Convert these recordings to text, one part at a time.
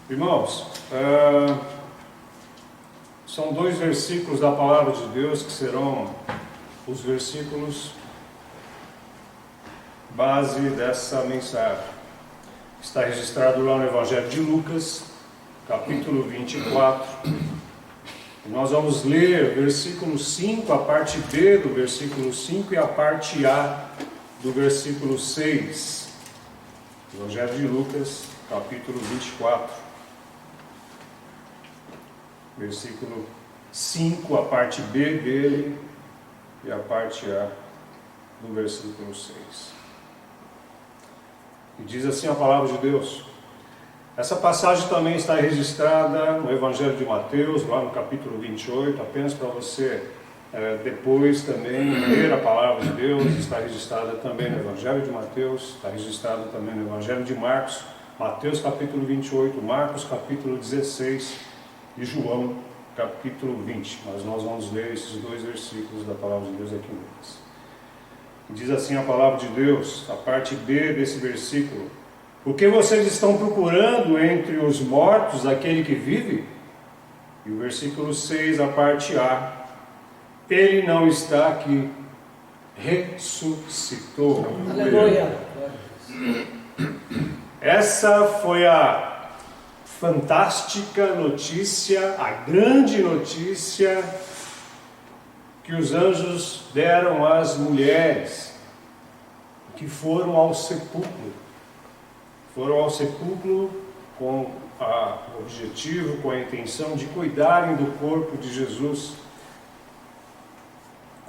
Irmãos, são dois versículos da palavra de Deus que serão os versículos base dessa mensagem. Está registrado lá no Evangelho de Lucas, capítulo 24. E nós vamos ler versículo 5, a parte B do versículo 5 e a parte A do versículo 6. Evangelho de Lucas, capítulo 24. Versículo 5, a parte B dele e a parte A do versículo 6. E diz assim a palavra de Deus. Essa passagem também está registrada no Evangelho de Mateus, lá no capítulo 28, apenas para você depois também ler a palavra de Deus. Está registrada também no Evangelho de Mateus, está registrada também no Evangelho de Marcos, Mateus capítulo 28, Marcos capítulo 16 e João capítulo 20. Mas nós vamos ler esses dois versículos da palavra de Deus aqui em Lucas. Diz assim a palavra de Deus, a parte B desse versículo: porque vocês estão procurando entre os mortos aquele que vive? E o versículo 6, a parte A: ele não está aqui, ressuscitou. Aleluia. Essa foi a fantástica notícia, a grande notícia que os anjos deram às mulheres que foram ao sepulcro. Foram ao sepulcro com o objetivo, com a intenção de cuidarem do corpo de Jesus.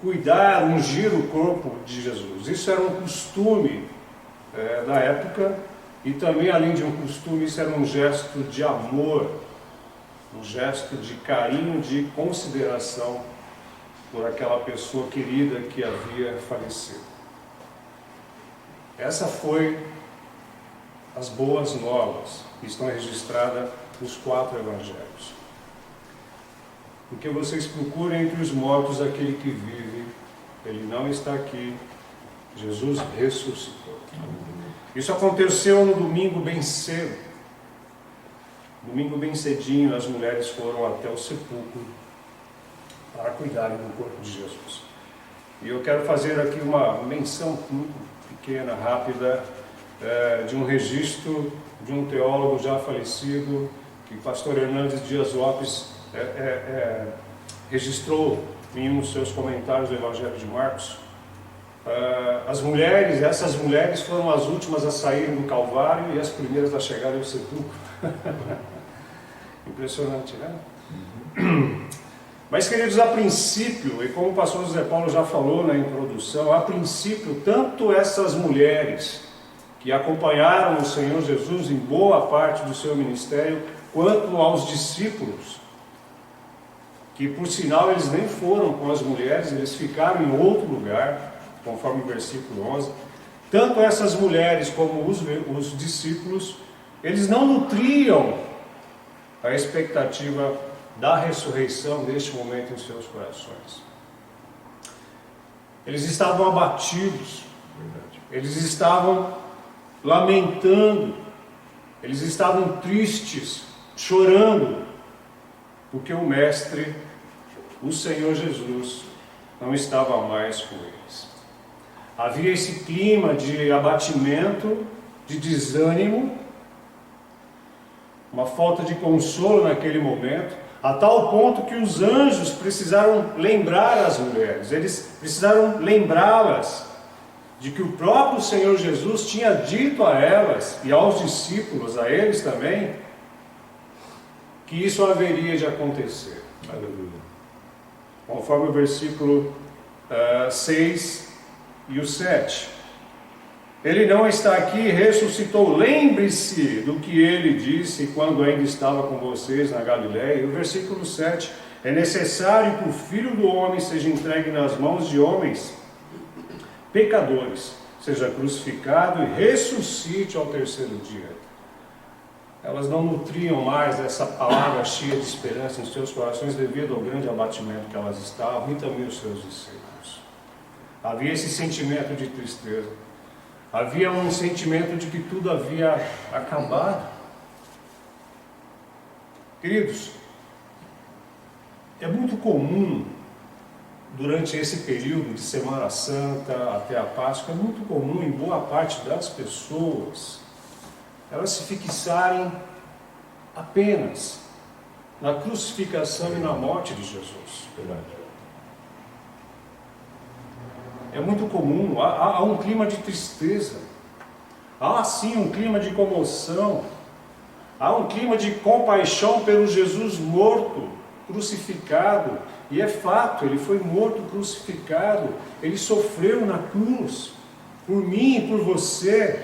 Cuidar, ungir o corpo de Jesus. Isso era um costume da época, e também, além de um costume, isso era um gesto de amor, um gesto de carinho, de consideração por aquela pessoa querida que havia falecido. Essa foi as boas novas que estão registradas nos 4 evangelhos. Porque vocês procuram entre os mortos aquele que vive, ele não está aqui, Jesus ressuscitou. Isso aconteceu no domingo bem cedo. Domingo bem cedinho, as mulheres foram até o sepulcro para cuidarem do corpo de Jesus. E eu quero fazer aqui uma menção muito pequena, rápida, de um registro de um teólogo já falecido, que o pastor Hernandes Dias Lopes registrou em um dos seus comentários do Evangelho de Marcos. Essas mulheres foram as últimas a saírem do Calvário e as primeiras a chegarem ao sepulcro. Impressionante, né? Mas, queridos, a princípio, e como o pastor José Paulo já falou na introdução, a princípio, tanto essas mulheres que acompanharam o Senhor Jesus em boa parte do seu ministério, quanto aos discípulos, que por sinal eles nem foram com as mulheres, eles ficaram em outro lugar, conforme o versículo 11, tanto essas mulheres como os discípulos, eles não nutriam a expectativa da ressurreição neste momento em seus corações. Eles estavam abatidos, eles estavam lamentando, eles estavam tristes, chorando, porque o Mestre, o Senhor Jesus, não estava mais com eles. Havia esse clima de abatimento, de desânimo, uma falta de consolo naquele momento, a tal ponto que os anjos precisaram lembrar as mulheres, eles precisaram lembrá-las de que o próprio Senhor Jesus tinha dito a elas e aos discípulos, a eles também, que isso haveria de acontecer. Aleluia. Conforme o versículo 6 e o 7. Ele não está aqui, ressuscitou. Lembre-se do que ele disse quando ainda estava com vocês na Galiléia. E o versículo 7. É necessário que o Filho do Homem seja entregue nas mãos de homens pecadores, seja crucificado e ressuscite ao terceiro dia. Elas não nutriam mais essa palavra cheia de esperança em seus corações devido ao grande abatimento que elas estavam, e também os seus discípulos. Havia esse sentimento de tristeza. Havia um sentimento de que tudo havia acabado. Queridos, é muito comum, durante esse período de Semana Santa até a Páscoa, é muito comum em boa parte das pessoas, elas se fixarem apenas na crucificação e na morte de Jesus. É muito comum, há um clima de tristeza, há sim um clima de comoção, há um clima de compaixão pelo Jesus morto, crucificado, e é fato, ele foi morto, crucificado, ele sofreu na cruz, por mim e por você.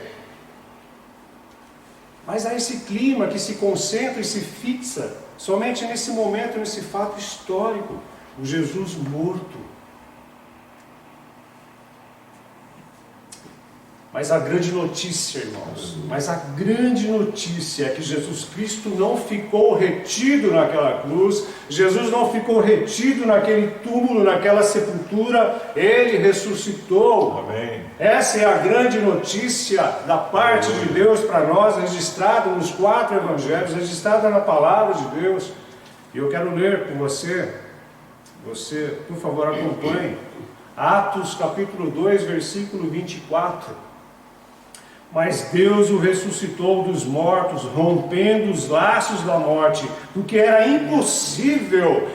Mas há esse clima que se concentra e se fixa somente nesse momento, nesse fato histórico, o Jesus morto. Mas a grande notícia, irmãos, é que Jesus Cristo não ficou retido naquela cruz, Jesus não ficou retido naquele túmulo, naquela sepultura, Ele ressuscitou. Amém. Essa é a grande notícia da parte de Deus para nós, registrada nos 4 evangelhos, registrada na palavra de Deus. E eu quero ler com você, por favor, acompanhe, Atos capítulo 2, versículo 24. Mas Deus o ressuscitou dos mortos, rompendo os laços da morte, porque era impossível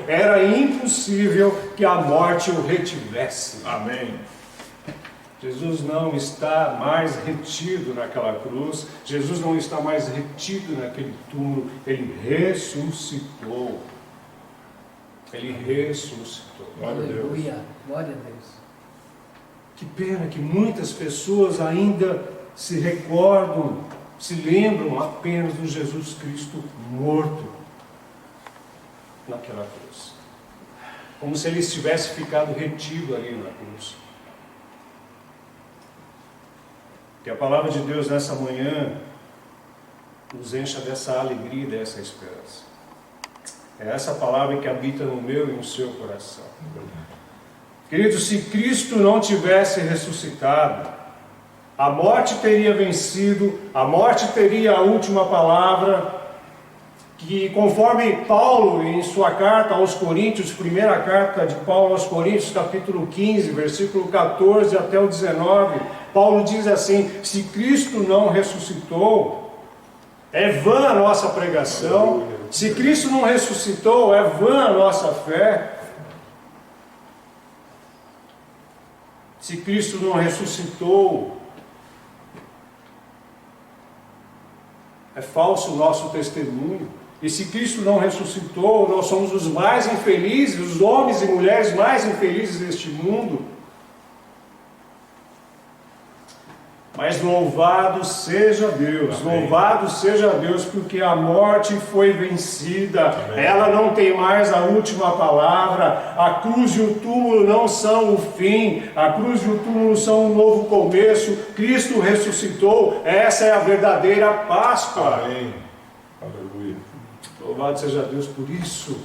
que a morte o retivesse. Amém. Jesus não está mais retido naquela cruz, Jesus não está mais retido naquele túmulo, Ele ressuscitou. Ele ressuscitou. Glória a Deus. Aleluia, glória a Deus. Que pena que muitas pessoas ainda se recordam, se lembram apenas do Jesus Cristo morto naquela cruz. Como se ele tivesse ficado retido ali na cruz. Que a palavra de Deus nessa manhã nos encha dessa alegria e dessa esperança. É essa palavra que habita no meu e no seu coração. Queridos, se Cristo não tivesse ressuscitado, a morte teria vencido, a morte teria a última palavra, que conforme Paulo em sua carta aos Coríntios, primeira carta de Paulo aos Coríntios, capítulo 15, versículo 14 até o 19, Paulo diz assim: se Cristo não ressuscitou, é vã a nossa pregação, se Cristo não ressuscitou, é vã a nossa fé. Se Cristo não ressuscitou, é falso o nosso testemunho. E se Cristo não ressuscitou, nós somos os mais infelizes, os homens e mulheres mais infelizes deste mundo. Mas louvado seja Deus, Amém. Louvado seja Deus, porque a morte foi vencida. Amém. Ela não tem mais a última palavra. A cruz e o túmulo não são o fim, a cruz e o túmulo são um novo começo. Cristo ressuscitou, essa é a verdadeira Páscoa. Amém. Aleluia. Louvado seja Deus por isso,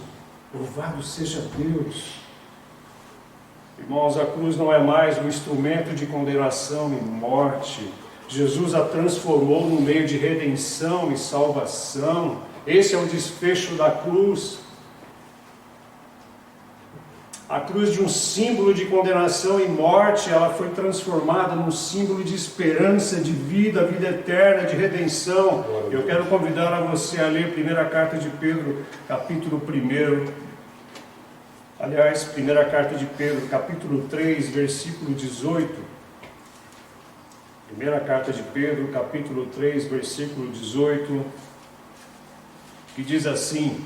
louvado seja Deus. Irmãos, a cruz não é mais um instrumento de condenação e morte. Jesus a transformou no meio de redenção e salvação. Esse é o desfecho da cruz. A cruz, de um símbolo de condenação e morte, ela foi transformada num símbolo de esperança, de vida, vida eterna, de redenção. Eu quero convidar a você a ler a primeira carta de Pedro, capítulo 1. Aliás, primeira carta de Pedro, capítulo 3, versículo 18. Primeira carta de Pedro, capítulo 3, versículo 18, que diz assim: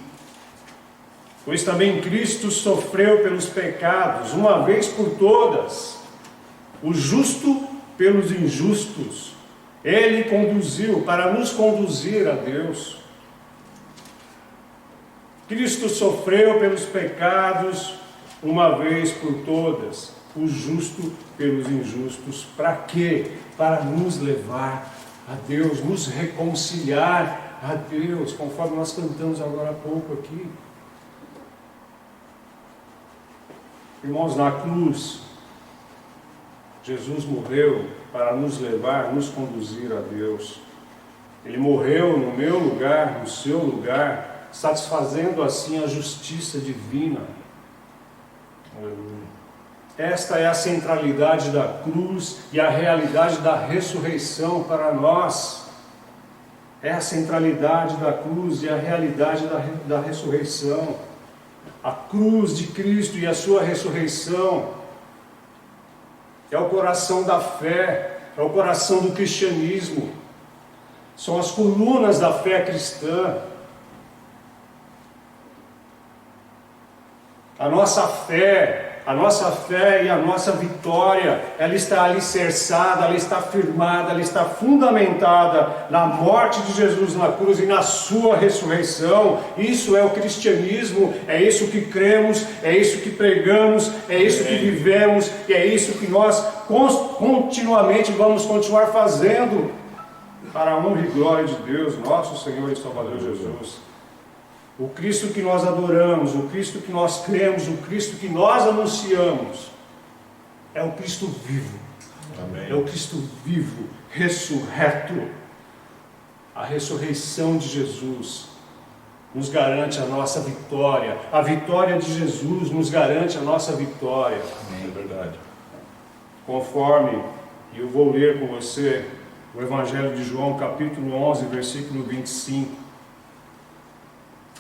pois também Cristo sofreu pelos pecados, uma vez por todas, o justo pelos injustos. Ele conduziu, para nos conduzir a Deus. Cristo sofreu pelos pecados, uma vez por todas, o justo pelos injustos. Para quê? Para nos levar a Deus, nos reconciliar a Deus, conforme nós cantamos agora há pouco aqui. Irmãos, na cruz, Jesus morreu para nos levar, nos conduzir a Deus. Ele morreu no meu lugar, no seu lugar, satisfazendo assim a justiça divina. Esta é a centralidade da cruz e a realidade da ressurreição para nós. É a centralidade da cruz e a realidade da ressurreição. A cruz de Cristo e a sua ressurreição é o coração da fé, é o coração do cristianismo. São as colunas da fé cristã. A nossa fé e a nossa vitória, ela está alicerçada, ela está firmada, ela está fundamentada na morte de Jesus na cruz e na sua ressurreição. Isso é o cristianismo, é isso que cremos, é isso que pregamos, é isso que vivemos, e é isso que nós continuamente vamos continuar fazendo, para a honra e glória de Deus, nosso Senhor e Salvador Jesus. O Cristo que nós adoramos, o Cristo que nós cremos, o Cristo que nós anunciamos, é o Cristo vivo. Amém. É o Cristo vivo, ressurreto. A ressurreição de Jesus nos garante a nossa vitória. A vitória de Jesus nos garante a nossa vitória. É verdade. Conforme, e eu vou ler com você, o Evangelho de João, capítulo 11, versículo 25.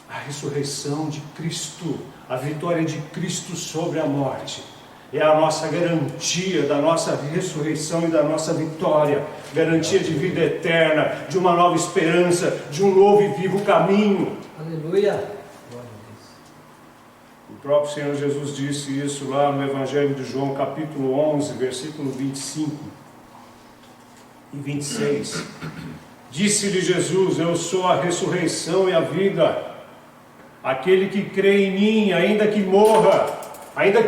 A ressurreição de Cristo, a vitória de Cristo sobre a morte, é a nossa garantia da nossa ressurreição e da nossa vitória, garantia de vida eterna, de uma nova esperança, de um novo e vivo caminho. Aleluia! O próprio Senhor Jesus disse isso lá no Evangelho de João, capítulo 11, versículo 25 e 26. Disse-lhe Jesus: eu sou a ressurreição e a vida. Aquele que crê em mim, ainda que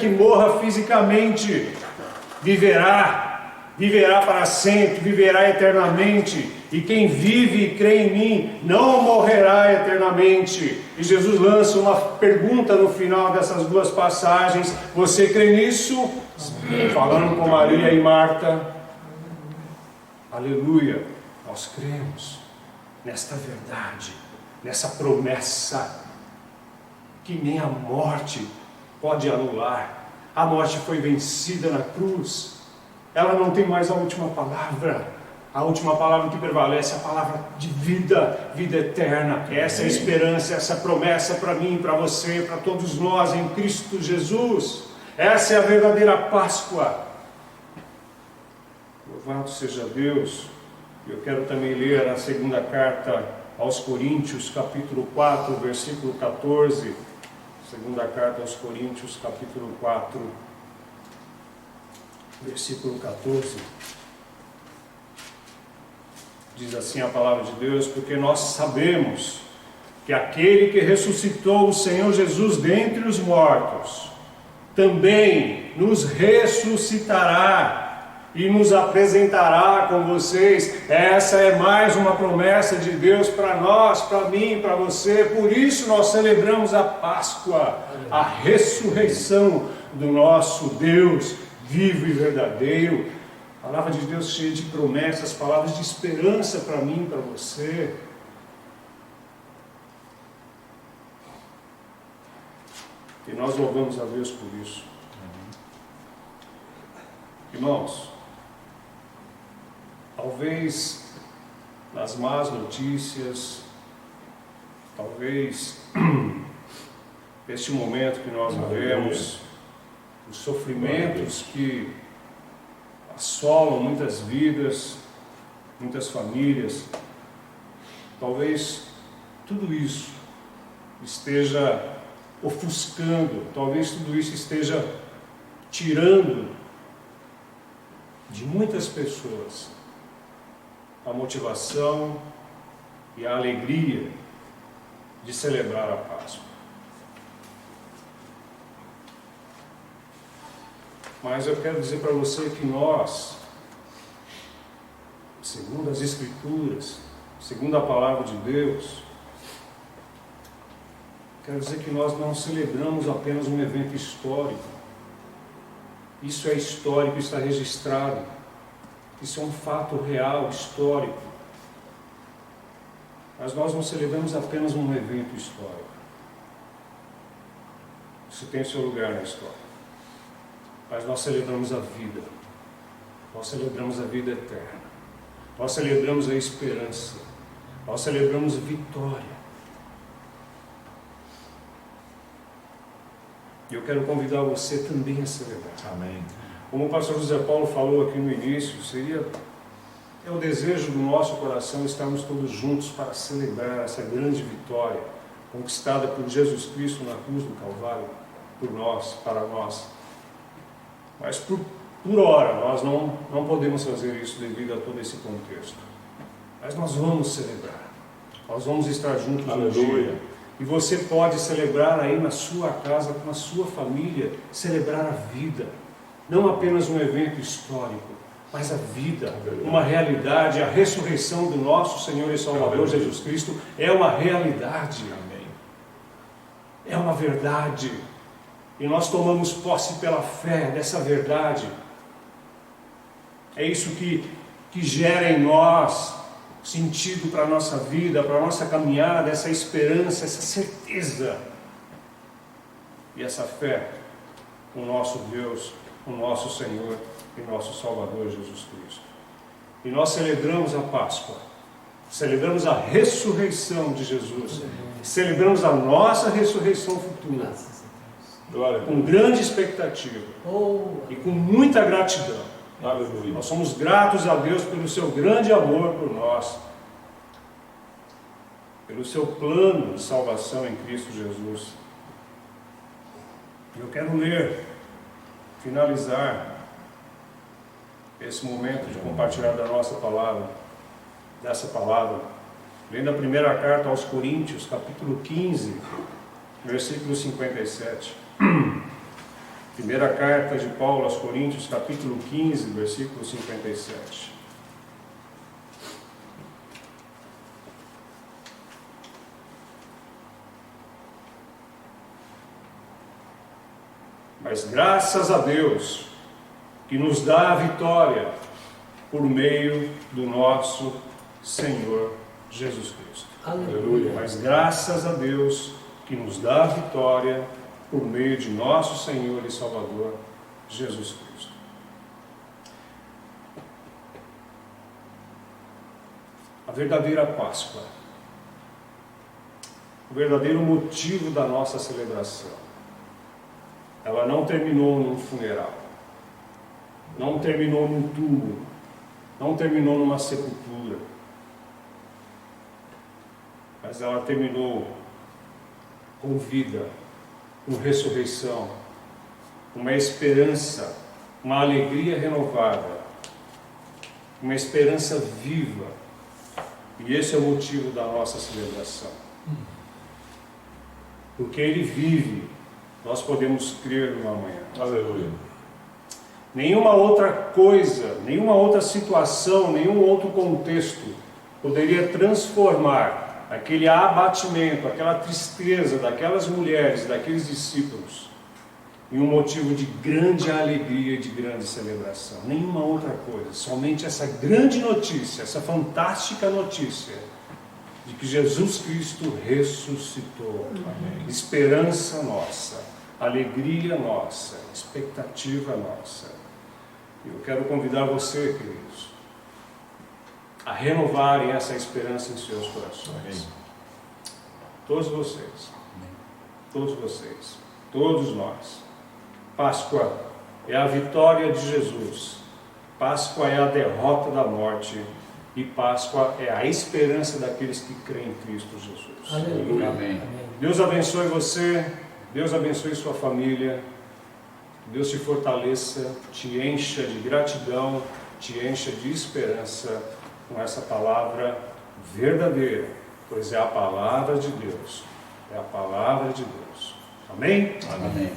morra fisicamente, viverá para sempre, viverá eternamente. E quem vive e crê em mim, não morrerá eternamente. E Jesus lança uma pergunta no final dessas duas passagens: você crê nisso? Falando com Maria e Marta. Aleluia! Nós cremos nesta verdade, nessa promessa, que nem a morte pode anular. A morte foi vencida na cruz. Ela não tem mais a última palavra. A última palavra que prevalece é a palavra de vida, vida eterna. Essa é a esperança, essa promessa para mim, para você, para todos nós em Cristo Jesus. Essa é a verdadeira Páscoa. Louvado seja Deus. Eu quero também ler a segunda carta aos Coríntios, capítulo 4, versículo 14. Segunda carta aos Coríntios, capítulo 4, versículo 14. Diz assim a palavra de Deus: porque nós sabemos que aquele que ressuscitou o Senhor Jesus dentre os mortos, também nos ressuscitará e nos apresentará com vocês. Essa é mais uma promessa de Deus para nós, para mim, para você. Por isso nós celebramos a Páscoa, a ressurreição do nosso Deus vivo e verdadeiro. Palavra de Deus cheia de promessas, palavras de esperança para mim, para você. E nós louvamos a Deus por isso. Irmãos, talvez nas más notícias, talvez este momento que nós vivemos, os sofrimentos que assolam muitas vidas, muitas famílias, talvez tudo isso esteja ofuscando, talvez tudo isso esteja tirando de muitas pessoas a motivação e a alegria de celebrar a Páscoa. Mas eu quero dizer para você que nós, segundo as Escrituras, segundo a palavra de Deus, quero dizer que nós não celebramos apenas um evento histórico. Isso é histórico, está registrado. Isso é um fato real, histórico. Mas nós não celebramos apenas um evento histórico. Isso tem seu lugar na história. Mas nós celebramos a vida. Nós celebramos a vida eterna. Nós celebramos a esperança. Nós celebramos a vitória. E eu quero convidar você também a celebrar. Amém. Como o pastor José Paulo falou aqui no início, é o desejo do nosso coração estarmos todos juntos para celebrar essa grande vitória conquistada por Jesus Cristo na cruz do Calvário, por nós, para nós. Mas por hora nós não podemos fazer isso devido a todo esse contexto. Mas nós vamos celebrar. Nós vamos estar juntos no dia. E você pode celebrar aí na sua casa, com a sua família, celebrar a vida. Não apenas um evento histórico, mas a vida, uma realidade. A ressurreição do nosso Senhor e Salvador Jesus Cristo é uma realidade. Amém. É uma verdade. E nós tomamos posse pela fé dessa verdade. É isso que gera em nós sentido para a nossa vida, para a nossa caminhada, essa esperança, essa certeza e essa fé no nosso Deus, no nosso Senhor e nosso Salvador Jesus Cristo. E nós celebramos a Páscoa, celebramos a ressurreição de Jesus, celebramos a nossa ressurreição futura, com grande expectativa e com muita gratidão. Aleluia. Nós somos gratos a Deus pelo seu grande amor por nós, pelo seu plano de salvação em Cristo Jesus. Eu quero ler, finalizar esse momento de compartilhar da nossa palavra, dessa palavra, lendo a primeira carta aos Coríntios, capítulo 15, versículo 57. Primeira carta de Paulo aos Coríntios, capítulo 15, versículo 57. Mas graças a Deus, que nos dá a vitória por meio do nosso Senhor Jesus Cristo. Aleluia. Mas graças a Deus, que nos dá a vitória por meio de nosso Senhor e Salvador, Jesus Cristo. A verdadeira Páscoa, o verdadeiro motivo da nossa celebração, ela não terminou num funeral, não terminou num túmulo, não terminou numa sepultura, mas ela terminou com vida, com ressurreição, uma esperança, uma alegria renovada, uma esperança viva. E esse é o motivo da nossa celebração. Porque Ele vive, nós podemos crer no amanhã. Aleluia. Nenhuma outra coisa, nenhuma outra situação, nenhum outro contexto poderia transformar aquele abatimento, aquela tristeza daquelas mulheres, daqueles discípulos, em um motivo de grande alegria e de grande celebração. Nenhuma outra coisa, somente essa grande notícia, essa fantástica notícia de que Jesus Cristo ressuscitou. Amém. Esperança nossa, alegria nossa, expectativa nossa. Eu quero convidar você, queridos, a renovarem essa esperança em seus corações. Amém. Todos vocês, todos vocês, todos nós. Páscoa é a vitória de Jesus, Páscoa é a derrota da morte e Páscoa é a esperança daqueles que creem em Cristo Jesus. Aleluia. Amém. Deus abençoe você, Deus abençoe sua família, Deus te fortaleça, te encha de gratidão, te encha de esperança com essa palavra verdadeira, pois é a palavra de Deus, é a palavra de Deus. Amém? Amém.